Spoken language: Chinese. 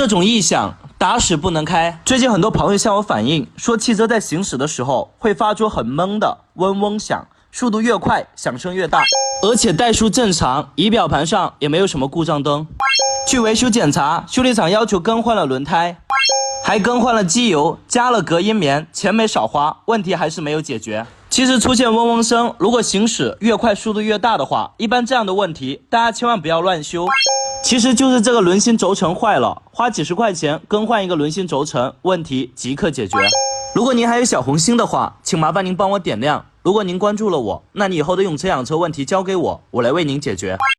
这种异响打死不能开。最近很多朋友向我反映说，汽车在行驶的时候会发出很闷的嗡嗡响，速度越快响声越大，而且怠速正常，仪表盘上也没有什么故障灯。去维修检查，修理厂要求更换了轮胎，还更换了机油，加了隔音棉，钱没少花，问题还是没有解决。其实出现嗡嗡声，如果行驶越快速度越大的话，一般这样的问题大家千万不要乱修，其实就是这个轮心轴承坏了，花几十块钱更换一个轮心轴承，问题即刻解决。如果您还有小红心的话，请麻烦您帮我点亮。如果您关注了我，那你以后的用车养车问题交给我，我来为您解决。